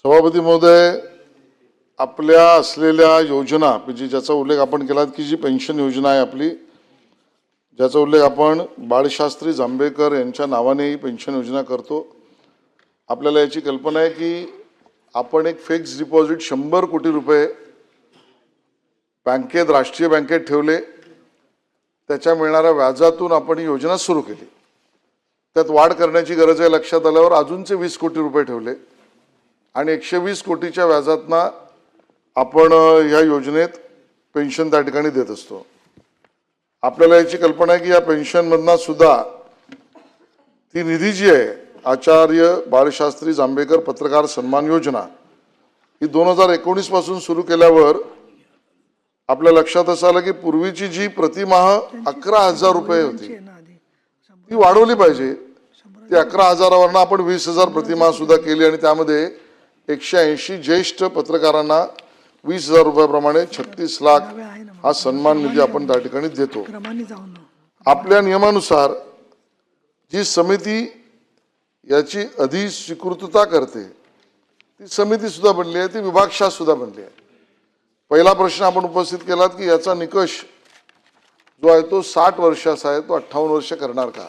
सभापती महोदय, आपल्या असलेल्या योजना ज्याचा उल्लेख आपण केला की जी पेन्शन योजना आहे आपली, ज्याचा उल्लेख आपण बाळशास्त्री जांभेकर यांच्या नावाने ही पेन्शन योजना करतो। आपल्याला याची कल्पना आहे की आपण एक फिक्स डिपॉझिट 100 कोटी रुपये बँकेत, राष्ट्रीय बँकेत ठेवले, त्याच्या मिळणाऱ्या व्याजातून आपण ही योजना सुरू केली। त्यात वाढ करण्याची गरज आहे लक्षात आल्यावर अजूनचे 20 कोटी रुपये ठेवले आणि 120 कोटीच्या व्याजातना आपण या योजनेत पेन्शन त्या ठिकाणी देत असतो। आपल्याला याची कल्पना आहे की या पेन्शन मधना सुद्धा ती निधी जी आहे आचार्य बाळशास्त्री जांभेकर पत्रकार सन्मान योजना ही 2019 पासून सुरू केल्यावर आपल्या लक्षात असं आलं की पूर्वीची जी प्रतिमाह 11,000 रुपये होती ती वाढवली पाहिजे। ती 11,000वरनं आपण 20,000 प्रतिमाह सुद्धा केली आणि त्यामध्ये 180 ज्येष्ठ पत्रकारांना 20,000 रुपयाप्रमाणे 36 लाख हा सन्मान निधी आपण त्या ठिकाणी देतो। आपल्या नियमानुसार जी समिती याची अधिस्वीकृतता करते ती समिती सुद्धा बनली आहे, ती विभागशाह सुद्धा बनली आहे। पहिला प्रश्न आपण उपस्थित केलात की याचा निकष जो आहे तो 60 वर्षाचा आहे, तो 58 वर्ष करणार का?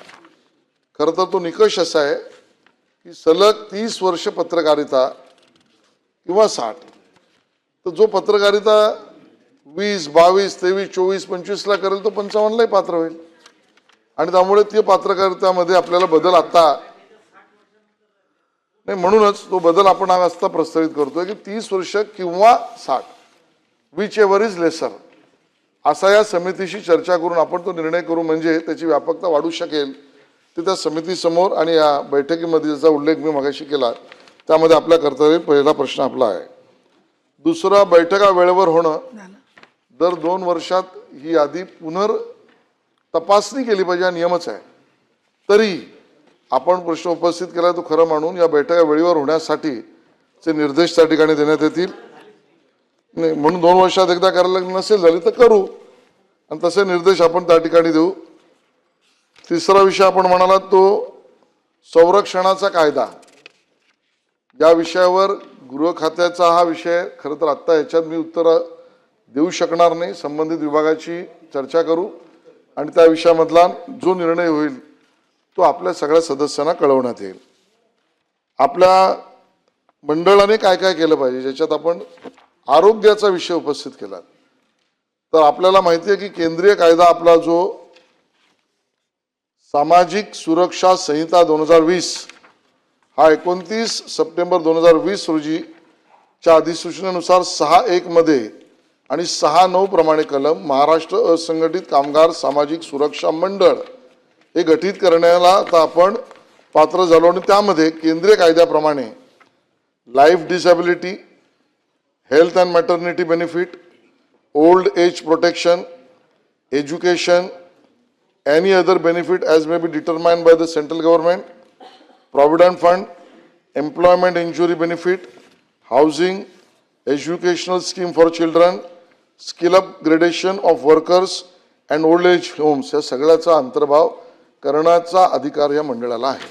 खरं तर तो निकष असा आहे की सलग 30 वर्ष पत्रकारिता किंवा 60, तर जो पत्रकारिता 20, 22, 23, 24, 25 ला करेल तो 55 लाही पात्र होईल आणि त्यामुळे ती पत्रकारितामध्ये आपल्याला बदल आता नाही, म्हणूनच तो बदल आपण आज प्रस्तावित करतोय की 30 वर्ष किंवा 60, विच एव्हर इज लेसर, असा या समितीशी चर्चा करून आपण तो निर्णय करू, म्हणजे त्याची व्यापकता वाढू शकेल। ते त्या समितीसमोर आणि या बैठकीमध्ये ज्याचा उल्लेख मी मगाशी केला त्यामध्ये आपल्या कर्तव्य पहिला प्रश्न आपला आहे। दुसरा, बैठका वेळेवर होणं, दर 2 वर्षात ही यादी पुनर्तपासणी केली पाहिजे, हा नियमच आहे। तरी आपण प्रश्न उपस्थित केला तो खरं मानून या बैठका वेळेवर होण्यासाठीचे निर्देश त्या ठिकाणी देण्यात येतील। नाही म्हणून 2 वर्षात एकदा करायला नसेल झाली तर करू आणि तसे निर्देश आपण त्या ठिकाणी देऊ। तिसरा विषय आपण म्हणालात तो संरक्षणाचा कायदा, या विषयावर गृह खात्याचा हा विषय खरं तर आत्ता याच्यात मी उत्तर देऊ शकणार नाही, संबंधित विभागाची चर्चा करू आणि त्या विषयामधला जो निर्णय होईल तो आपल्या सगळ्या सदस्यांना कळवण्यात येईल। आपल्या मंडळाने काय काय केलं पाहिजे, ज्याच्यात आपण आरोग्याचा विषय उपस्थित केला, तर आपल्याला माहिती आहे की केंद्रीय कायदा आपला जो सामाजिक सुरक्षा संहिता 2020 हा 29 सप्टेंबर 2020 रोजीच्या अधिसूचनेनुसार 6.1 मध्ये आणि 6.9 प्रमाणे कलम महाराष्ट्र असंघटित कामगार सामाजिक सुरक्षा मंडळ हे गठीत करण्याला आता आपण पात्र झालो आणि त्यामध्ये केंद्रीय कायद्याप्रमाणे life disability, health and maternity benefit, old age protection, education, any other benefit as may be determined by the central government, provident fund, employment injury benefit, housing, educational scheme for children, skill upgradation of workers and old age homes या सगळ्याचा अंतर्भाव करण्याचा अधिकार या मंडळाला आहे।